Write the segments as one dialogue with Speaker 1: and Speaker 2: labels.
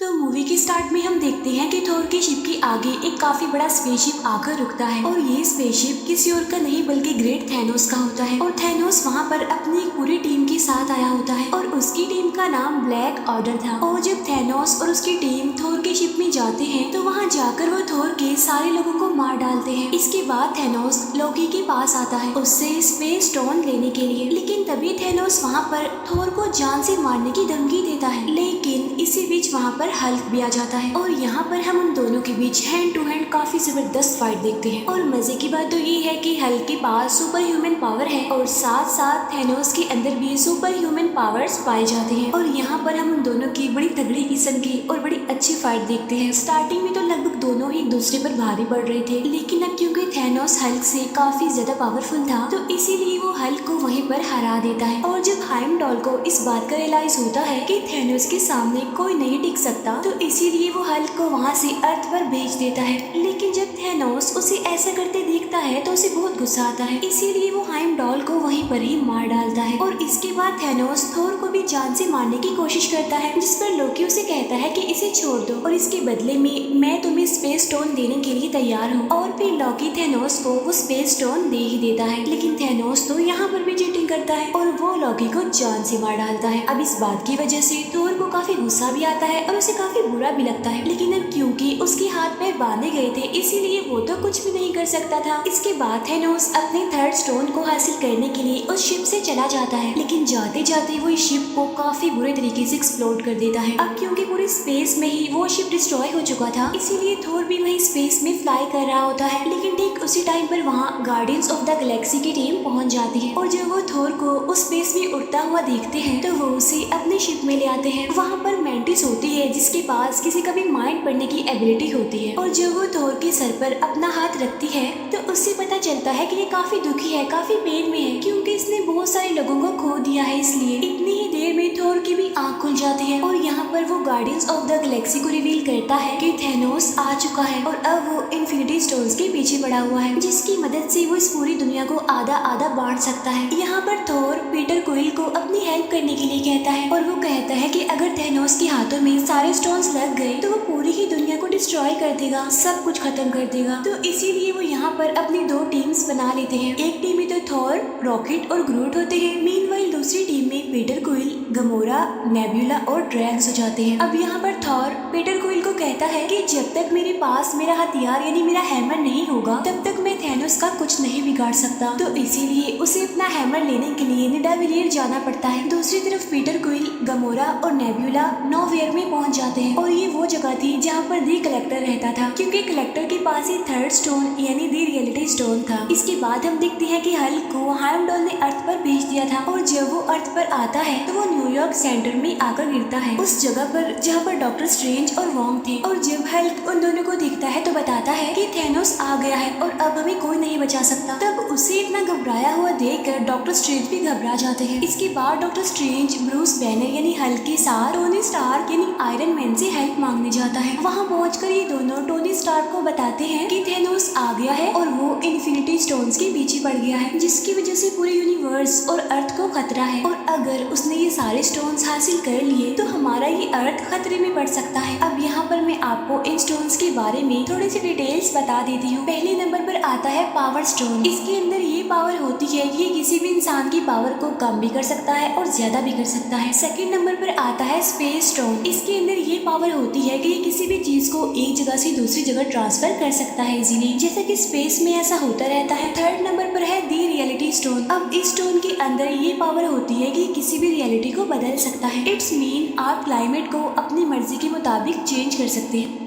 Speaker 1: तो मूवी के स्टार्ट में हम देखते हैं कि थोर के शिप के आगे एक काफी बड़ा स्पेसशिप आकर रुकता है और ये स्पेसशिप किसी और का नहीं बल्कि ग्रेट थैनोस का होता है। और थैनोस वहाँ पर अपनी एक पूरी टीम के साथ आया होता है और उसकी टीम का नाम ब्लैक ऑर्डर था। और जब थैनोस और उसकी टीम थोर के शिप में जाते हैं तो वहाँ जाकर वो थोर के सारे लोगों को मार डालते हैं। इसके बाद थैनोस लोकी के पास आता है उससे स्पेस स्टोन लेने के लिए, लेकिन तभी थैनोस वहाँ पर थोर को जान से मारने की धमकी देता है। लेकिन इसी बीच वहाँ पर हल्क भी आ जाता है और यहाँ पर हम उन दोनों के बीच हैंड टू हैंड काफी जबरदस्त फाइट देखते हैं। और मजे की बात तो ये है कि हल्क के पास सुपर ह्यूमन पावर है और साथ साथ थैनोस के अंदर भी सुपर ह्यूमन पावर्स पाए जाते हैं। और यहाँ पर हम उन दोनों की बड़ी तगड़ी किस्म की और बड़ी अच्छी फाइट देखते हैं। स्टार्टिंग में तो लगभग दोनों ही एक दूसरे पर भारी पड़ रहे थे, लेकिन अब क्योंकि थैनोस हल्क से काफी ज्यादा पावरफुल था तो इसीलिए वो हल्क को वहीं पर हरा देता है। और जब हाइमडॉल को इस बात का रियलाइज होता है कि थैनोस के सामने कोई नहीं टिक सकता तो इसीलिए वो हल्क को वहाँ से अर्थ पर भेज देता है। लेकिन जब थैनोस उसे ऐसा करते देखता है तो उसे बहुत गुस्सा आता है, इसीलिए वो हाइमडॉल को वहीं पर ही मार डालता है। और इसके बाद थैनोस थोर को भी जान से मारने की कोशिश करता है, जिस पर लोकी उसे कहता है कि इसे छोड़ दो और इसके बदले में मैं तुम्हें स्पेस स्टोन देने के लिए तैयार हूँ। और फिर लोकी थैनोस को वो स्पेस स्टोन दे ही देता है, लेकिन थैनोस तो यहाँ पर भी चीटिंग करता है और वो लोकी को जान से मार डालता है। अब इस बात की वजह से थोर को काफी गुस्सा भी आता है और उसे काफी बुरा भी लगता है, लेकिन अब क्योंकि उसके हाथ पैर बांधे गए थे इसीलिए वो तो कुछ भी नहीं कर सकता था। इसके बाद थैनोस अपने थर्ड स्टोन को हासिल करने के लिए उस शिप से चला जाता है, लेकिन जाते जाते वो इस शिप को काफी बुरे तरीके से एक्सप्लोड कर देता है। अब क्योंकि पूरे स्पेस में ही वो शिप डिस्ट्रॉय हो चुका था इसीलिए थोर भी वही स्पेस में फ्लाई कर रहा होता है, लेकिन ठीक उसी टाइम पर वहाँ गार्डियंस ऑफ द गैलेक्सी की टीम पहुँच जाती है। और जब वो थोर को उस स्पेस में उड़ता हुआ देखते हैं तो वो उसे अपने शिप में ले आते हैं। वहाँ पर मैंटिस होती है जिसके पास किसी का भी माइंड पढ़ने की एबिलिटी होती है, और जब वो थोर के सर पर अपना हाथ रखती है तो उससे पता चलता है कि ये काफी दुखी है, काफी पेन में है, क्योंकि इसने बहुत सारे लोगों को खो दिया है। इसलिए इतनी ही देर में थोर की भी आंख खुल जाती है और यहाँ पर वो गार्डियंस ऑफ द गैलेक्सी को रिवील करता है कि थैनोस आ चुका है और अब वो इन्फिनिटी स्टोन्स के पीछे पड़ा हुआ है, जिसकी मदद से वो इस पूरी दुनिया को आधा आधा बांट सकता है। यहाँ पर थोर पीटर क्विल को अपनी हेल्प करने के लिए कहता है और वो कहता है कि अगर थैनोस के हाथों में सारे स्टोन्स लग गए तो वो पूरी ही दुनिया को डिस्ट्रॉय कर देगा, सब कुछ खत्म कर देगा। तो इसीलिए वो यहाँ पर अपनी दो टीम्स बना लेते हैं। एक टीम में तो थोर, रॉकेट और ग्रूट होते हैं, मीनवाइल दूसरी टीम में पीटर क्विल, गमोरा, नेबुला और ड्रैग्स हो जाते हैं। अब यहाँ पर थोर पीटर क्विल को कहता है कि जब तक मेरे पास मेरा हथियार यानी मेरा हैमर नहीं होगा तब तक मैं थैनोस का कुछ नहीं बिगाड़ सकता। तो इसीलिए उसे अपना हैमर लेने के लिए निडाविलियर जाना पड़ता है। दूसरी तरफ पीटर क्विल, गमोरा और नेबुला नोवेयर में पहुंच जाते हैं और ये वो जगह थी जहाँ पर दी कलेक्टर रहता था, क्योंकि कलेक्टर के पास ही थर्ड स्टोन यानी दी रियलिटी स्टोन था। इसके बाद हम देखते हैं कि हल्क को हाइमडॉल ने अर्थ पर भेज दिया था और जब वो अर्थ पर आता है तो वो न्यूयॉर्क सेंटर में आकर गिरता है, उस जगह पर जहाँ पर डॉक्टर स्ट्रेंज और वोंग थे। और जब हल्क उन दोनों को देखता है तो बताता है कि थैनोस आ गया है और अब हमें कोई नहीं बचा सकता। तब उसे इतना घबराया हुआ देखकर डॉक्टर स्ट्रेंज भी घबरा जाते हैं। इसके बाद डॉक्टर स्ट्रेंज ब्रूस बैनर यानी हल्क के साथ टोनी स्टार्क यानी आयरन मैन से हेल्प मांगने जाता है। वहाँ पहुंचकर ये दोनों टोनी स्टार्क को बताते हैं कि थैनोस आ गया है और वो इन्फिनिटी स्टोन्स के पीछे पड़ गया है, जिसकी वजह से पूरे यूनिवर्स और अर्थ को खतरा है, और अगर उसने ये सारे स्टोन्स हासिल कर लिए तो हमारा ये अर्थ खतरे में पड़ सकता है। अब यहाँ पर मैं आपको इन स्टोन्स के बारे में थोड़ी सी डिटेल्स बता देती हूँ। पहले नंबर पर आता है पावर स्टोन। इसके अंदर ये पावर होती है कि ये किसी भी इंसान की पावर को कम भी कर सकता है और ज्यादा भी कर सकता है। सेकंड नंबर पर आता है स्पेस स्टोन। इसके अंदर ये पावर होती है कि ये किसी भी चीज को एक जगह से दूसरी जगह ट्रांसफर कर सकता है इजीली, जैसे कि स्पेस में ऐसा होता रहता है। थर्ड नंबर पर है दी रियलिटी स्टोन। अब इस स्टोन के अंदर ये पावर होती है कि किसी भी रियलिटी को बदल सकता है। इट्स मीन आप क्लाइमेट को अपनी मर्जी के मुताबिक चेंज कर सकते हैं।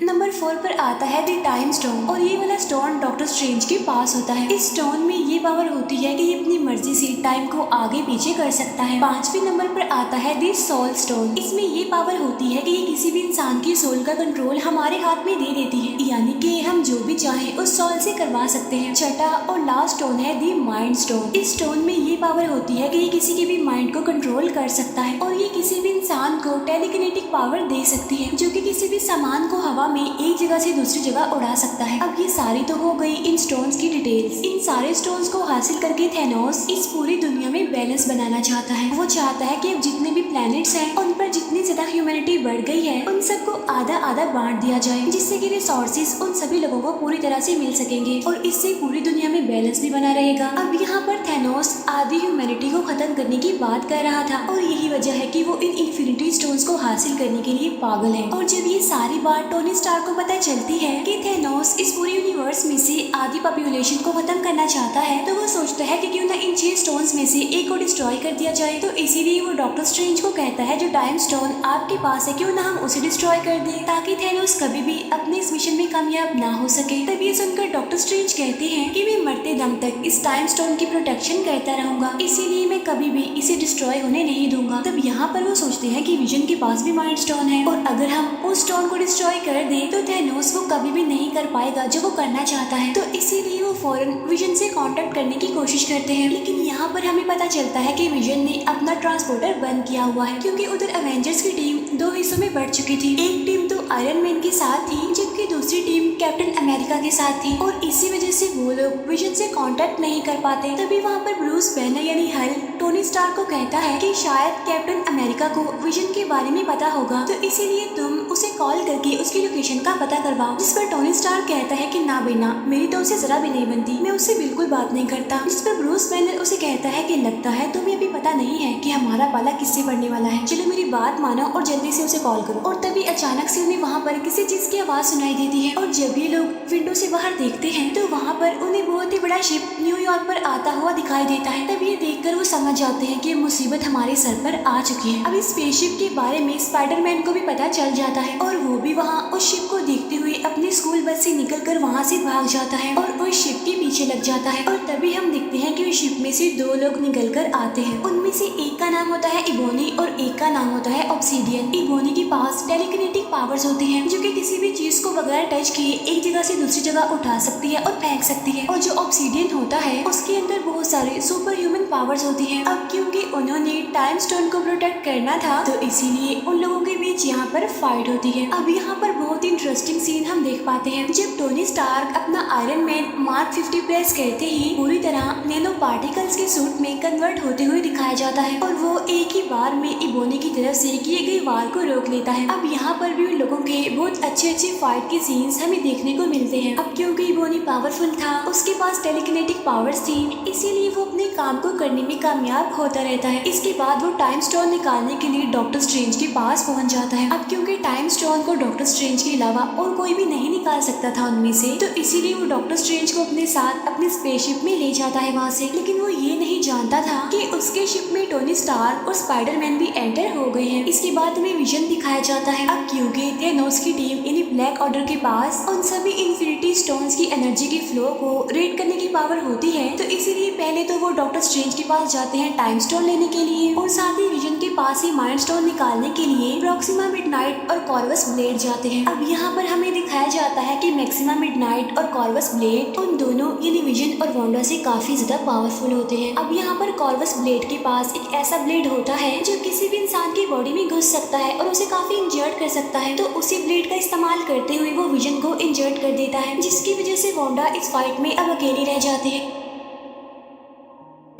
Speaker 1: नंबर 4 पर आता है द टाइम स्टोन, और ये वाला स्टोन डॉक्टर स्ट्रेंज के पास होता है। इस स्टोन में ये पावर होती है कि ये अपनी मर्जी से टाइम को आगे पीछे कर सकता है। 5वें नंबर पर आता है द सोल स्टोन। इसमें ये पावर होती है कि ये किसी भी इंसान की सोल का कंट्रोल हमारे हाथ में दे देती है, यानी कि हम जो भी चाहे उस सोल से करवा सकते हैं। छठा और लास्ट स्टोन है द माइंड स्टोन। इस स्टोन में ये पावर होती है कि ये किसी के भी माइंड को कंट्रोल कर सकता है और ये किसी भी इंसान को टेलीकिनेटिक पावर दे सकती है, जो कि किसी भी सामान को हवा में एक जगह से दूसरी जगह उड़ा सकता है। अब ये सारी तो हो गई इन स्टोन्स की डिटेल्स। इन सारे स्टोन्स को हासिल करके थैनोस इस पूरी दुनिया में बैलेंस बनाना चाहता है। वो चाहता है कि अब जितने भी प्लैनेट्स हैं उन पर जितनी ज्यादा ह्यूमैनिटी बढ़ गई है उन सबको आधा आधा बांट दिया जाए, जिससे कि रिसोर्सेज उन सभी लोगों को पूरी तरह से मिल सकेंगे और इससे पूरी दुनिया में बैलेंस भी बना रहेगा। अब यहाँ पर थैनोस आधी ह्यूमैनिटी को खत्म करने की बात कर रहा था और यही वजह है कि वो इन इन्फिनिटी स्टोन्स को हासिल करने के लिए पागल है। और जब ये सारी बात टोनी स्टार्क को पता चलती है कि थैनोस इस पूरे यूनिवर्स में से आधी पॉपुलेशन को खत्म करना चाहता है, तो वो सोचता है कि क्यों ना इन 6 स्टोन्स में से एक को डिस्ट्रॉय कर दिया जाए। तो इसीलिए वो डॉक्टर स्ट्रेंज को कहता है जो टाइम स्टोन आपके पास है क्यों ना हम उसे डिस्ट्रॉय कर दें, ताकि थैनोस कभी भी अपने इस मिशन में कामयाब ना हो सके। तब ये सुनकर डॉक्टर स्ट्रेंज कहते हैं कि मैं मरते दम तक इस टाइम स्टोन की प्रोटेक्शन करता रहूंगा, इसीलिए मैं कभी भी इसे डिस्ट्रॉय होने नहीं दूंगा। तब यहाँ पर वो सोचते हैं कि विजन के पास भी माइंड स्टोन है और अगर हम उस स्टोन को डिस्ट्रॉय कर दें तो थैनोस वो कभी भी नहीं कर पाएगा जो वो करना चाहता है। तो इसीलिए वो फौरन विजन से कांटेक्ट करने की कोशिश करते हैं, लेकिन यहाँ पर हमें पता चलता है कि विजन ने अपना ट्रांसपोर्टर बंद किया हुआ है, क्योंकि उधर एवेंजर्स की टीम 2 हिस्सों में बढ़ चुकी थी। एक टीम तो आयरन मैन के साथ थी जबकि दूसरी टीम कैप्टन अमेरिका के साथ थी और इसी वजह से वो लोग विजन से कांटेक्ट नहीं कर पाते। तभी वहाँ पर ब्रूस बैनर यानी हल्क टोनी स्टार्क को कहता है कि शायद कैप्टन अमेरिका को विजन के बारे में पता होगा, तो इसीलिए तुम उसे कॉल करके उसकी लोकेशन का पता करवाओ। जिस पर टोनी स्टार्क कहता है कि ना बेना, मेरी तो उसे जरा भी नहीं बनती, मैं उससे बिल्कुल बात नहीं करता। जिस पर ब्रूस बैनर उसे कहता है कि लगता है तुम्हें अभी पता नहीं है कि हमारा पाला किससे पड़ने वाला है, चलो मेरी बात मानो और जल्दी से उसे कॉल करो। और तभी अचानक से उन्हें वहाँ पर किसी चीज की आवाज सुनाई देती है और जब ये लोग विंडो से बाहर देखते हैं तो वहाँ पर उन्हें बहुत ही बड़ा शिप न्यूयॉर्क पर आता हुआ दिखाई देता है। तब ये देखकर वो समझ जाते हैं कि मुसीबत हमारे सर पर आ चुकी है। अब इस स्पेसशिप के बारे में स्पाइडरमैन को भी पता चल जाता है और वो भी वहाँ उस शिप को देखते हुए अपनी स्कूल बस से निकलकर वहाँ से भाग जाता है और उस शिप के पीछे लग जाता है। और तभी हम देखते हैं कि उस शिप में से 2 लोग निकल कर आते हैं। उनमें से एक का नाम होता है इबोनी और एक का नाम होता है ऑब्सीडियन। इबोनी के पास टेलीकिनेटिक पावर्स होती हैं जो कि किसी भी चीज को बगैर टच किए एक जगह से दूसरी जगह उठा सकती है और फेंक सकती है। और जो ऑब्सीडियन होता है उसके अंदर बहुत सारे सुपर ह्यूमन पावर्स होती हैं। अब क्योंकि उन्होंने टाइम स्टोन को प्रोटेक्ट करना था तो इसीलिए उन लोगों के बीच यहाँ पर फाइट होती है। अब यहाँ पर बहुत ही इंटरेस्टिंग सीन हम देख पाते हैं जब टोनी स्टार्क अपना आयरन मैन मार्क 50 प्रेस करते ही पूरी तरह नैनो पार्टिकल्स के सूट में कन्वर्ट होते हुए दिखाया जाता है और वो एक ही बार में इबोनी की तरफ से किए गए वार को रोक लेता है। अब यहाँ पर भी उन लोगों के बहुत अच्छे फाइट के सीन्स हमें देखने को मिलते हैं। अब क्योंकि इबोनी पावरफुल था, उसके पास टेलीकिनेटिक पावर्स थी, इसीलिए वो अपने काम को करने में कामयाब होता रहता है। इसके बाद वो टाइम स्टोन निकालने के लिए डॉक्टर स्ट्रेंज के पास पहुंच जाता है। अब क्योंकि टाइम स्टोन को डॉक्टर स्ट्रेंज के अलावा और कोई भी नहीं निकाल सकता था उनमें से, तो इसीलिए वो डॉक्टर स्ट्रेंज को अपने साथ अपने स्पेसशिप में ले जाता है वहाँ से। लेकिन वो ये नहीं जानता था कि उसके शिप में टोनी स्टार्क और स्पाइडरमैन भी एंटर हो गए हैं। इसके बाद में विजन दिखाया जाता है। अब क्योंकि थैनोस की टीम यानी ब्लैक ऑर्डर के पास उन सभी इन्फिनिटी स्टोन्स की एनर्जी के फ्लो को रेड करने की पावर होती है, तो इसीलिए पहले तो वो डॉक्टर स्ट्रेंज के पास जाते हैं टाइम स्टोन लेने के लिए और साथ ही विजन के पास ही माइंड स्टोन निकालने के लिए प्रॉक्सिमा मिडनाइट और कॉर्वस ब्लेड जाते हैं। अब यहाँ पर हमें दिखाया जाता है कि मैक्सिमा मिडनाइट और कॉर्वस ब्लेड उन दोनों यानी विजन और वांडा से काफी ज्यादा पावरफुल होते हैं। अब यहाँ पर कॉर्वस ब्लेड के पास एक ऐसा ब्लेड होता है जो किसी भी इंसान की बॉडी में घुस सकता है और उसे काफी इंजर्ड कर सकता है, तो उसी ब्लेड का इस्तेमाल करते हुए वो विजन को इंजर्ड कर देता है, जिसकी वजह से वांडा इस फाइट में अब अकेली रह जाती है।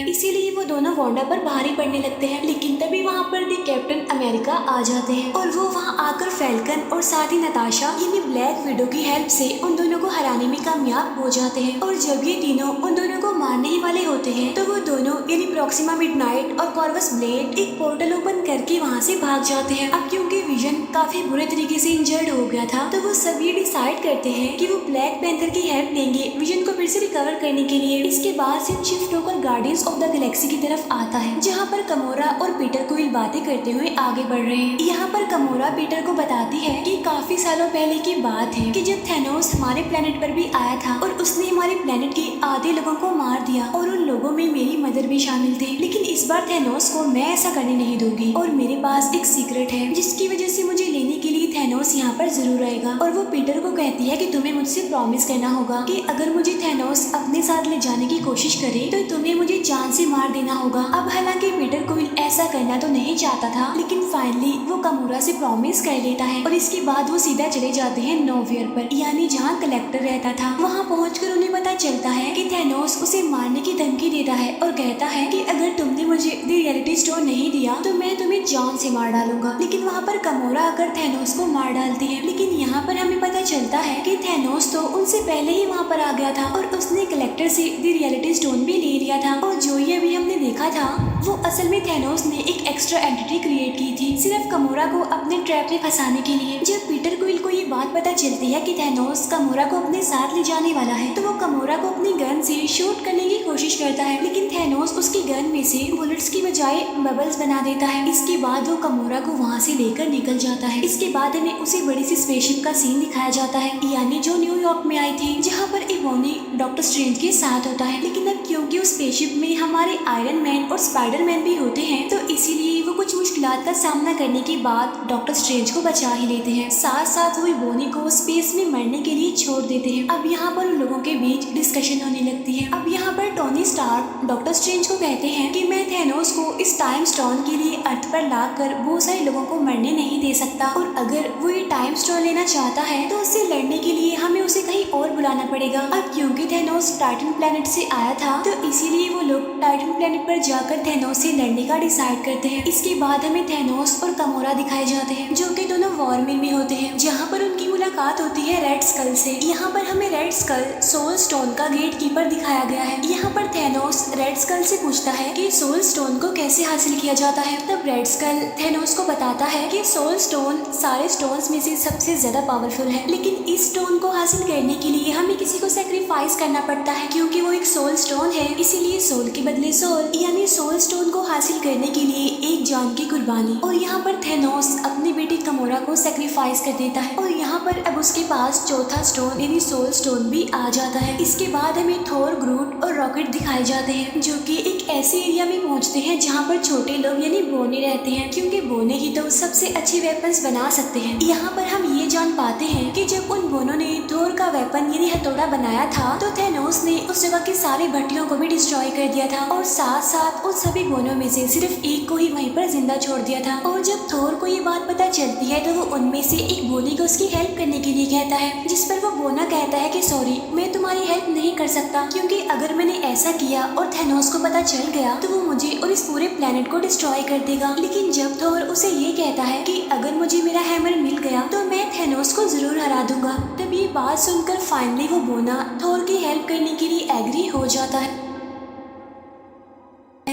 Speaker 1: इसीलिए वो दोनों वांडा पर भारी पड़ने लगते हैं। लेकिन तभी वहाँ पर दी कैप्टन अमेरिका आ जाते हैं और वो वहाँ आकर फैल्कन और साथ ही नताशा यानी ब्लैक विडो की हेल्प से उन दोनों को हराने में कामयाब हो जाते हैं। और जब ये तीनों उन दोनों को मारने ही वाले होते हैं तो वो दोनों यानी प्रॉक्सिमा मिडनाइट और कॉर्वस ब्लेड एक पोर्टल ओपन करके वहाँ से भाग जाते हैं। अब क्योंकि विजन काफी बुरे तरीके से इंजर्ड हो गया था, तो वो सब ये डिसाइड करते हैं कि वो ब्लैक पैंथर की हेल्प लेंगे विजन को फिर से रिकवर करने के लिए। इसके बाद सिर्फ शिफ्ट होकर गार्डियंस ऑफ द गैलेक्सी की तरफ आता है, जहाँ पर कमोरा और पीटर क्विल बातें करते हुए आगे बढ़ रहे हैं। यहाँ पर कमोरा पीटर को बताती है कि काफी सालों पहले की बात है कि जब थैनोस हमारे प्लेनेट पर भी आया था और उसने हमारे प्लेनेट के आधे लोगों को मार दिया और उन लोगों में मेरी मदर भी शामिल थी। लेकिन इस बार थैनोस को मैं ऐसा करने नहीं दूंगी और मेरे पास एक सीक्रेट है जिसकी वजह से मुझे लेने के लिए थैनोस थैनोस यहाँ पर जरूर आएगा। और वो पीटर को कहती है कि तुम्हें मुझसे प्रॉमिस करना होगा कि अगर मुझे थैनोस अपने साथ ले जाने की कोशिश करे तो तुम्हें मुझे जान से मार देना होगा। अब हालांकि पीटर क्विल ऐसा करना तो नहीं चाहता था, लेकिन फाइनली वो कामोरा से प्रॉमिस कर लेता है और इसके बाद वो सीधा चले जाते हैं नोवियर पर, यानी जहाँ कलेक्टर रहता था। वहाँ पहुंचकर उन्हें पता चलता है कि थैनोस उसे मारने की धमकी देता है और कहता है कि अगर तुमने मुझे द रियलिटी स्टोन नहीं दिया तो मैं तुम्हें जान से मार डालूंगा। लेकिन वहाँ पर कामोरा आकर थैनोस को मार डालती है। लेकिन यहाँ पर हमें पता चलता है कि थैनोस तो उनसे पहले ही वहाँ पर आ गया था और उसने कलेक्टर से द रियलिटी स्टोन भी ले लिया था। और जो ये अभी हमने देखा था वो असल में थैनोस ने एक एक्स्ट्रा एंटिटी क्रिएट की थी सिर्फ कामोरा को अपने ट्रैप में फंसाने के लिए। जब पीटर क्विल को ये बात पता चलती है कि थैनोस कामोरा को अपने साथ ले जाने वाला है तो वो कामोरा को अपनी गन से शूट करने की कोशिश करता है, लेकिन थैनोस उसकी गन में से बुलेट्स की बजाय बबल्स बना देता है। इसके बाद वो कामोरा को वहाँ से लेकर निकल जाता है। इसके बाद हमें उसी बड़ी सी स्पेसशिप का सीन दिखाया जाता है, यानी जो न्यूयॉर्क में आई थी, जहाँ पर इवोनी डॉक्टर स्ट्रेंज के साथ होता है। लेकिन अब क्योंकि उस स्पेसशिप में हमारे आयरन मैन और स्पाइडरमैन भी होते हैं तो इसीलिए वो कुछ मुश्किलात का सामना करने के बाद डॉक्टर स्ट्रेंज को बचा ही लेते हैं। साथ साथ वो इवोनी को स्पेस में मरने के लिए छोड़ देते हैं। अब यहाँ पर उन लोगों के बीच डिस्कशन होने लगती है। अब यहाँ पर टोनी स्टार्क डॉक्टर स्ट्रेंज को कहते हैं कि मैं थैनोस को इस टाइम स्टोन के लिए अर्थ पर लाकर बहुत सारे लोगों को मरने नहीं दे सकता, और अगर वो ये टाइम स्टोन लेना चाहता है तो उससे लड़ने के लिए हमें उसे कहीं और बुलाना पड़ेगा। अब क्योंकि थैनोस टाइटन प्लेनेट से आया था तो इसीलिए वो लोग टाइटन प्लेनेट पर जाकर थैनोस से लड़ने का डिसाइड करते हैं। इसके बाद हमें थैनोस और कामोरा दिखाए जाते हैं जो कि दोनों वॉरमिल में होते हैं, जहाँ पर उनकी मुलाकात होती है रेड स्कल से। यहाँ पर हमें रेड स्कल सोल स्टोन का गेट कीपर दिखाया गया है। यहाँ पर थैनोस रेड स्कल से पूछता है कि सोल स्टोन को कैसे हासिल किया जाता है। तब रेड स्कल थैनोस को बताता है कि सोल स्टोन सारे स्टोन्स में से सबसे ज्यादा पावरफुल है, लेकिन इस स्टोन को हासिल करने के लिए हमें किसी को सेक्रीफाइस करना पड़ता है क्योंकि वो एक सोल स्टोन है। इसीलिए सोल के बदले सोल, यानी सोल स्टोन को हासिल करने के लिए एक जान की कुर्बानी। और यहाँ पर थैनोस अपनी बेटी कामोरा को सेक्रीफाइस कर देता है और यहाँ पर अब उसके पास चौथा स्टोन यानी सोल स्टोन भी आ जाता है। इसके बाद हमें थोर, ग्रूट और रॉकेट दिखाए जाते हैं जो कि एक ऐसे एरिया में पहुँचते हैं जहाँ पर छोटे लोग यानी बोने रहते हैं, क्योंकि बोने ही तो सबसे अच्छे वेपन्स बना सकते हैं। यहाँ पर हम ये जान पाते हैं कि जब उन बोनों ने थोर का वेपन यानी हथौड़ा बनाया था तो थैनोस ने उस जगह के सारे भट्टियों को भी डिस्ट्रॉय कर दिया था और साथ साथ उन सभी बोनों में से सिर्फ एक को ही वहीं पर जिंदा छोड़ दिया था। और जब थोर को ये बात पता चलती है तो वो उनमें से एक बोने को उसकी हेल्प करने के लिए कहता है, जिस पर वो बोना कहता है कि सॉरी, मैं तुम्हारी हेल्प नहीं कर सकता क्योंकि अगर मैंने ऐसा किया और थैनोस को पता चल गया तो वो मुझे और इस पूरे प्लेनेट को डिस्ट्रॉय कर देगा। लेकिन जब थोर उसे ये कहता है कि अगर मुझे मेरा हैमर मिल गया तो मैं थैनोस को जरूर हरा दूंगा, तब ये बात सुनकर फाइनली वो बोना थोर की हेल्प करने के लिए एग्री हो जाता है।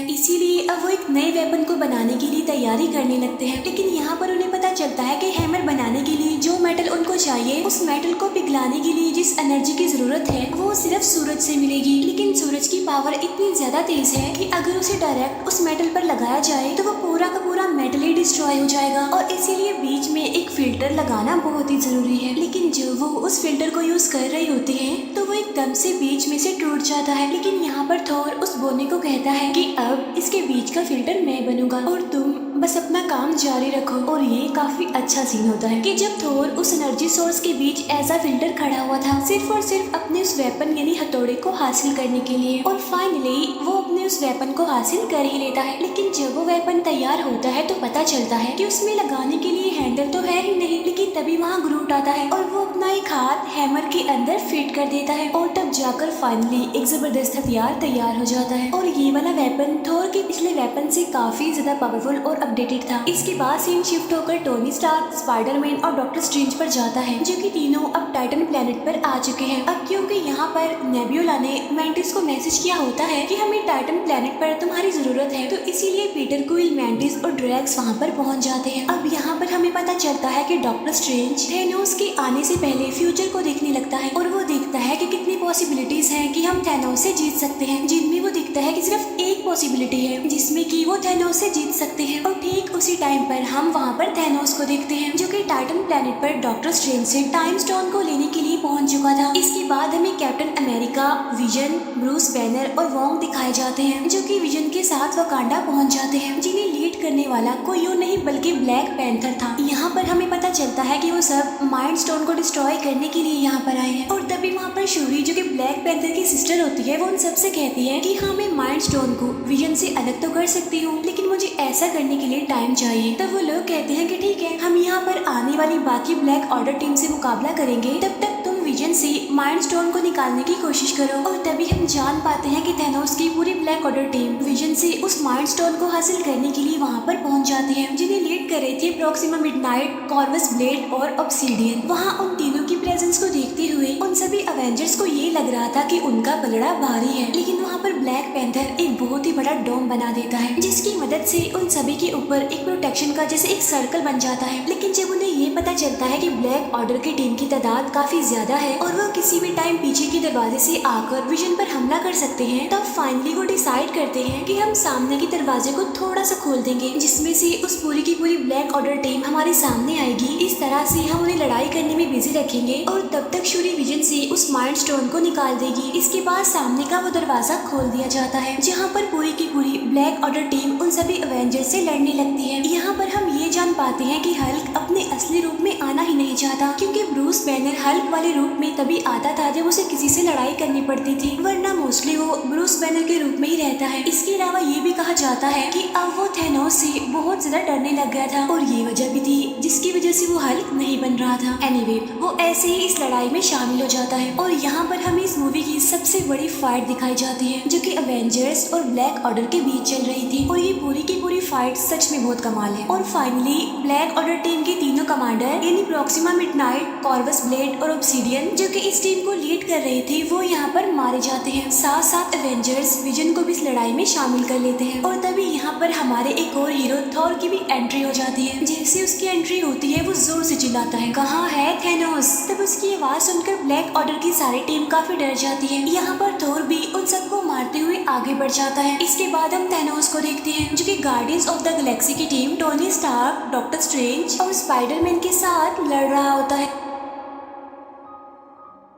Speaker 1: इसीलिए अब वो एक नए वेपन को बनाने के लिए तैयारी करने लगते हैं। लेकिन यहाँ पर उन्हें पता चलता है कि हैमर बनाने के लिए जो मेटल उनको चाहिए, उस मेटल को पिघलाने के लिए जिस एनर्जी की जरूरत है वो सिर्फ सूरज से मिलेगी। लेकिन सूरज की पावर इतनी ज्यादा तेज है कि अगर उसे डायरेक्ट उस मेटल पर लगाया जाए तो वो पूरा का पूरा मेटल ही डिस्ट्रॉय हो जाएगा, और इसीलिए बीच में एक फिल्टर लगाना बहुत ही जरूरी है। लेकिन जब वो उस फिल्टर को यूज कर रही होती है तो वो एकदम से बीच में से टूट जाता है। लेकिन यहाँ पर थोर उस बोने को कहता है कि अब इसके बीच का फिल्टर मैं बनूंगा और तुम बस अपना काम जारी रखो। और ये काफी अच्छा सीन होता है कि जब थोर उस एनर्जी सोर्स के बीच ऐसा फिल्टर खड़ा हुआ था सिर्फ और सिर्फ अपने उस वेपन यानी हथौड़े को हासिल करने के लिए, और फाइनली वो अपने उस वेपन को हासिल कर ही लेता है। लेकिन जब वो वेपन तैयार होता है तो पता चलता है कि उसमें लगाने के लिए हैंडल तो है ही नहीं। लेकिन तभी वहाँ ग्रूट आता है और वो अपना एक हाथ हैमर के अंदर फिट कर देता है और तब जाकर फाइनली एक जबरदस्त हथियार तैयार हो जाता है। और ये वाला वेपन थोर के पिछले वेपन से काफी ज्यादा पावरफुल और अपडेटेड था। इसके बाद सीन शिफ्ट होकर टोनी स्टार्क, स्पाइडरमैन और डॉक्टर स्ट्रेंज पर जाता है जो कि तीनों अब टाइटन प्लेनेट पर आ चुके हैं। अब क्योंकि यहाँ पर नेब्यूला ने मैंटिस को मैसेज किया होता है कि हमें टाइटन प्लेनेट पर तुम्हारी जरूरत है, तो इसीलिए पीटर क्विल, मैंटिस और ड्रैक्स वहाँ पर पहुँच जाते हैं। अब यहाँ पर हमें पता चलता है कि डॉक्टर स्ट्रेंज थैनोस के आने से पहले फ्यूचर को देखने लगता है और वो देखता है कि कितनी पॉसिबिलिटीज हैं कि हम थैनोस से जीत सकते हैं, जिनमें वो दिखता है कि सिर्फ एक पॉसिबिलिटी है जिसमें कि वो थैनोस से जीत सकते हैं। और ठीक उसी टाइम पर हम वहाँ पर थैनोस को देखते हैं जो कि टाइटन प्लेनेट पर डॉक्टर स्ट्रेंज से टाइम स्टोन को लेने के लिए पहुंच चुका था। इसके बाद हमें captain America, vision, Bruce banner और वोंग दिखाए जाते हैं जो कि विजन के साथ वकांडा पहुंच जाते हैं, जिन्हें लीड करने वाला कोई और नहीं बल्कि ब्लैक पैंथर था। यहाँ पर हमें पता चलता है कि वो सब माइंड स्टोन को डिस्ट्रॉय करने के लिए यहाँ पर आए हैं। और तभी वहाँ पर शूरी जो कि ब्लैक पैंथर की सिस्टर होती है वो उन सबसे कहती है कि हाँ मैं माइंड स्टोन को विजन से अलग तो कर सकती हूँ, लेकिन मुझे ऐसा करने के लिए टाइम चाहिए। तब वो लोग कहते हैं कि ठीक है, हम यहाँ पर आने वाली बाकी ब्लैक ऑर्डर टीम से मुकाबला करेंगे, तब तक तुम विजन से माइंड स्टोन को निकालने की कोशिश करो। और तभी हम जान पाते हैं कि थैनोस की पूरी ब्लैक ऑर्डर टीम विजन से उस माइंड स्टोन को हासिल करने के लिए वहाँ पर पहुँच जाती है, जिन्हें लीड कर रही थी प्रॉक्सिमा मिडनाइट, कॉर्वस ब्लेड और ऑब्सिडियन। वहाँ उन तीनों की प्रेजेंस को देखते हुए उन सभी अवेंजर्स को ये लग रहा था कि उनका पलड़ा भारी है, लेकिन वहाँ पर ब्लैक पैंथर एक बहुत ही बड़ा डोम बना देता है, जिसकी मदद से उन सभी के ऊपर एक प्रोटेक्शन का जैसे एक सर्कल बन जाता है। लेकिन जब उन्हें ये पता चलता है कि ब्लैक ऑर्डर की टीम की तादाद काफी ज्यादा है और वो किसी भी टाइम पीछे के दरवाजे से आकर विजन पर हमला कर सकते हैं, तब फाइनली वो डिसाइड करते हैं कि हम सामने के दरवाजे को थोड़ा सा खोल देंगे, जिसमें से उस पूरी की पूरी ब्लैक ऑर्डर टीम हमारे सामने आएगी। इस तरह से हम उन्हें लड़ाई करने में बिजी रखेंगे और तब तक शूरी विजन से उस माइंड स्टोन को निकाल देगी। इसके बाद सामने का वो दरवाजा खोल दिया जाता है, जहाँ पर पूरी की पूरी ब्लैक ऑर्डर टीम उन सभी अवेंजर्स से लड़ने लगती है। यहाँ पर हम ये जान पाते हैं कि हल्क अपने असली रूप में आना ही नहीं चाहता, क्योंकि ब्रूस बैनर हल्क वाले रूप में तभी आता था जब उसे किसी से लड़ाई करनी पड़ती थी, वरना मोस्टली वो ब्रूस बैनर के रूप में ही रहता है। इसके अलावा ये भी कहा जाता है कि अब वो थैनोस से बहुत ज्यादा डरने लग गया था और ये वजह भी थी जिसकी वजह से वो हल्क नहीं बन रहा था। एनीवे, वो ऐसे ही इस लड़ाई में शामिल हो जाता है और यहाँ पर हमें इस मूवी की सबसे बड़ी फाइट दिखाई जाती है, जो कि अवेंजर्स और ब्लैक ऑर्डर के बीच चल रही थी। और ये पूरी की पूरी फाइट सच में बहुत कमाल है। और फाइनली ब्लैक ऑर्डर टीम के तीनों कमांडर यानी प्रॉक्सिमा मिडनाइट, कॉर्वस ब्लेड और ऑब्सिडियन जो कि इस टीम को लीड कर रहे थे, वो यहाँ पर मारे जाते हैं। साथ साथ अवेंजर्स विजन को भी इस लड़ाई में शामिल कर लेते हैं। और तभी यहाँ पर हमारे एक और हीरो थॉर की भी एंट्री हो जाती है। जैसे उसकी एंट्री होती है वो जोर से चिल्लाता है, कहाँ है थैनोस। तब उसकी आवाज सुनकर ब्लैक ऑर्डर की सारी टीम काफी डर जाती है। यहाँ पर थोर भी उन सबको मारते हुए आगे बढ़ जाता है। इसके बाद हम थैनोस को देखते हैं, जो कि गार्डियंस ऑफ द गैलेक्सी की team Tony Stark, doctor Strange और स्पाइडरमैन के साथ लड़ रहा होता है।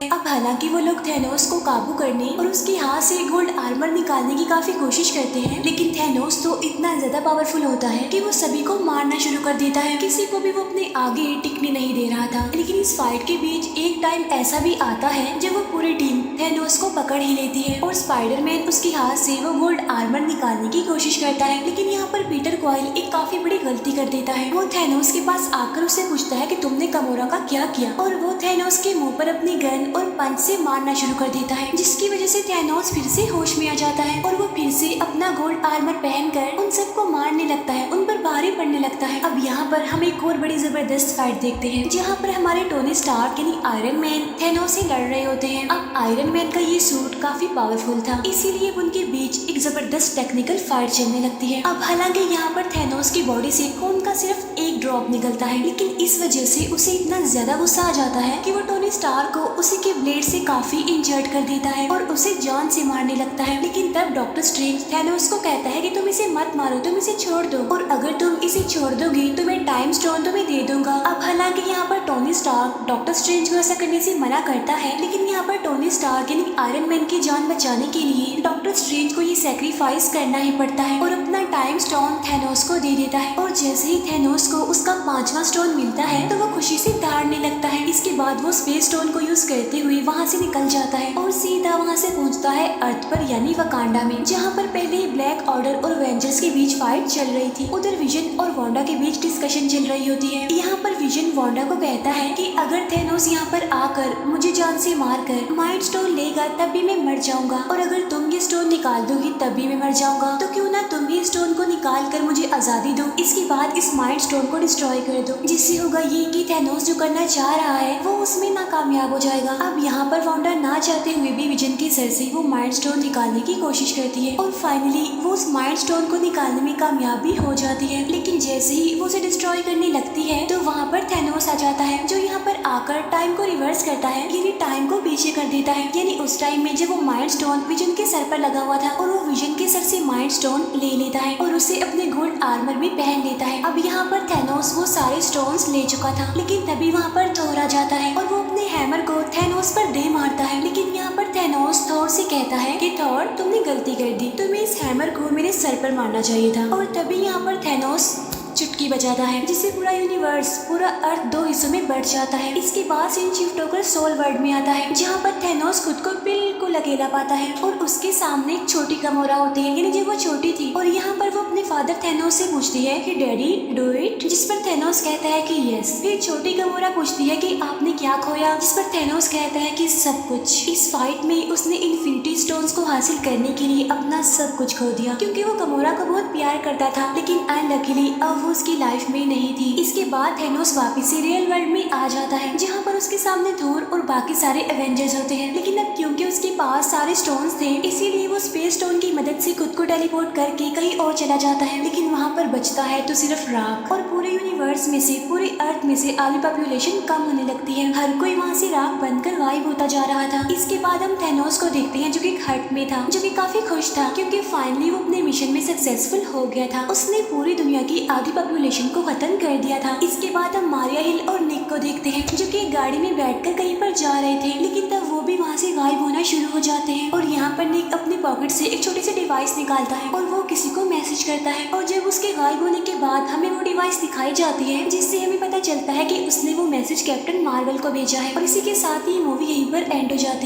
Speaker 1: अब हालांकि वो लोग थैनोस को काबू करने और उसके हाथ से गोल्ड आर्मर निकालने की काफी कोशिश करते हैं, लेकिन थैनोस तो इतना ज्यादा पावरफुल होता है कि वो सभी को मारना शुरू कर देता है। किसी को भी वो अपने आगे टिकने नहीं दे रहा था। लेकिन इस फाइट के बीच एक टाइम ऐसा भी आता है जब वो पूरी टीम थैनोस को पकड़ ही लेती है और स्पाइडरमैन उसके हाथ से वो गोल्ड आर्मर निकालने की कोशिश करता है। लेकिन यहाँ पर पीटर क्वाइल एक काफी बड़ी गलती कर देता है। वो थैनोस के पास आकर उससे पूछता है कि तुमने गमोरा का क्या किया, और वो थैनोस के मुंह पर अपनी गन और पंच से मारना शुरू कर देता है, जिसकी वजह से थैनोस फिर से होश में आ जाता है और वो फिर से अपना गोल्ड आर्मर पहनकर उन सबको मारने लगता है, उन पर भारी पड़ने लगता है। अब यहाँ पर हम एक और बड़ी जबरदस्त फाइट देखते हैं, जहाँ पर हमारे टोनी स्टार्क यानी आयरन मैन थैनोस से लड़ रहे होते हैं। अब आयरन मैन का ये सूट काफी पावरफुल था, इसीलिए उनके बीच एक जबरदस्त टेक्निकल फाइट चलने लगती है। अब हालांकि यहाँ पर थैनोस की बॉडी से खून का सिर्फ एक ड्रॉप निकलता है, लेकिन इस वजह से उसे इतना ज्यादा गुस्सा आ जाता है कि वो टोनी स्टार्क को उसी के ब्लेड से काफी इंजर्ड कर देता है और उसे जान से मारने लगता है। लेकिन तब डॉक्टर स्ट्रेंज थैनोस को कहता है कि तुम इसे मत मारो, तुम इसे छोड़ दो, और अगर तुम इसे छोड़ दोगे तो मैं टाइम स्टोन तुम्हें दे दूंगा। अब हालांकि यहाँ पर टोनी स्टार्क डॉक्टर स्ट्रेंज को ऐसा करने से मना करता है, लेकिन यहाँ पर टोनी स्टार्क यानी आयरन मैन की जान बचाने के लिए डॉक्टर स्ट्रेंज को ये सैक्रिफाइस करना ही पड़ता है और अपना टाइम स्टोन थैनोस को दे देता है। और जैसे ही थैनोस को उसका 5वां स्टोन मिलता है तो वो खुशी से दहाड़ने लगता है। इसके बाद वो स्पेस स्टोन को यूज करते हुए वहाँ से निकल जाता है और सीधा वहाँ से पहुँचता है अर्थ पर यानी वकांडा में, जहाँ पर पहले ही ब्लैक ऑर्डर और एवेंजर्स के बीच फाइट चल रही थी। उधर विजन और वांडा के बीच डिस्कशन चल रही होती है। यहाँ पर विजन वांडा को कहता है कि अगर थैनोस यहाँ पर आकर मुझे जान से मारकर माइंड स्टोन लेगा तब भी मैं मर जाऊंगा, और अगर तुम ये स्टोन निकाल दोगी तब भी मैं मर जाऊंगा, तो क्यों ना तुम भी स्टोन को निकाल कर मुझे आजादी दो। इसके बाद इस माइंड स्टोन को डिस्ट्रॉय कर दो, जिससे होगा ये कि थैनोस जो करना चाह रहा है वो उसमें नाकामयाब हो जाएगा। अब यहाँ पर वांडा ना चाहते हुए भी विजन के सर से वो माइंड स्टोन निकालने की कोशिश करती है और फाइनली वो माइंड स्टोन को निकालने में कामयाब भी हो जाती है। लेकिन जैसे ही वो उसे डिस्ट्रॉय करने लगती है तो वहाँ पर थैनोस आ जाता है, जो यहाँ पर आकर टाइम को रिवर्स करता है, यानी टाइम को पीछे कर देता है। यानी उस टाइम में जब वो माइंड स्टोन विजन के सर पर लगा हुआ था और वो विजन के सर से माइंड स्टोन ले लेता है और उसे अपने गोल्ड आर्मर में पहन लेता है। अब यहाँ पर थैनोस वो सारे स्टोन्स ले चुका था, लेकिन तभी वहाँ पर थोर आ जाता है और वो अपने हैमर को थैनोस पर दे मारता है। लेकिन यहाँ पर थैनोस थोर से कहता है कि थोर, तुमने गलती कर दी, तुम्हें इस हैमर को मेरे सर पर मारना चाहिए था। और तभी यहाँ पर थैनोस चुटकी बजाता है, जिससे पूरा यूनिवर्स, पूरा अर्थ दो हिस्सों में बढ़ जाता है। इसके बाद सीन शिफ्ट होकर सोल वर्ल्ड में आता है, जहाँ पर थैनोस खुद को बिल्कुल अकेला पाता है और उसके सामने एक छोटी गमोरा होती है, यानी जब वो छोटी थी। और यहाँ पर वो अपने फादर थैनोस से पूछती है कि डैडी डू इट, जिस पर थैनोस कहता है कि यस। फिर छोटी गमोरा पूछती है कि आपने क्या खोया, जिस पर थैनोस कहता है कि सब कुछ। इस फाइट में उसने इन्फिनिटी स्टोन्स को हासिल करने के लिए अपना सब कुछ खो दिया, क्योंकि वो गमोरा को बहुत प्यार करता था, लेकिन अनलकीली अब वो उसकी लाइफ में नहीं थी। इसके बाद थैनोस वापस से रियल वर्ल्ड में आ जाता है, जहाँ पर उसके सामने थोर और बाकी सारे एवेंजर्स होते हैं। लेकिन अब क्योंकि उसके पास सारे स्टोन्स थे, इसीलिए वो स्पेस स्टोन की मदद से खुद को टेलीपोर्ट करके कहीं और चला जाता है। लेकिन वहाँ पर बचता है तो सिर्फ राख, और पूरे यूनिवर्स में से, पूरे अर्थ में से आधी पॉपुलेशन कम होने लगती है। हर कोई वहाँ से राख बनकर गायब होता जा रहा था। इसके बाद हम थैनोस को देखते हैं, जो कि एक हट में था, जो कि काफी खुश था, क्योंकि फाइनली वो अपने मिशन में सक्सेसफुल हो गया था। उसने पूरी दुनिया की आधी पॉपुलेशन को खत्म कर दिया था। इसके बाद हम मारिया हिल और निक को देखते हैं, जो कि गाड़ी में बैठकर कहीं पर जा रहे थे, लेकिन तब वो भी वहाँ से गायब होना शुरू हो जाते हैं। और यहाँ पर निक अपने पॉकेट से एक छोटी सी डिवाइस निकालता है और वो किसी को मैसेज करता है, और जब उसके गायब होने के बाद हमें वो डिवाइस दिखाई जाती है, जिससे हमें पता चलता है कि उसने वो मैसेज कैप्टन मार्वल को भेजा है। और इसी के साथ ही मूवी यहीं पर एंड हो जाती है।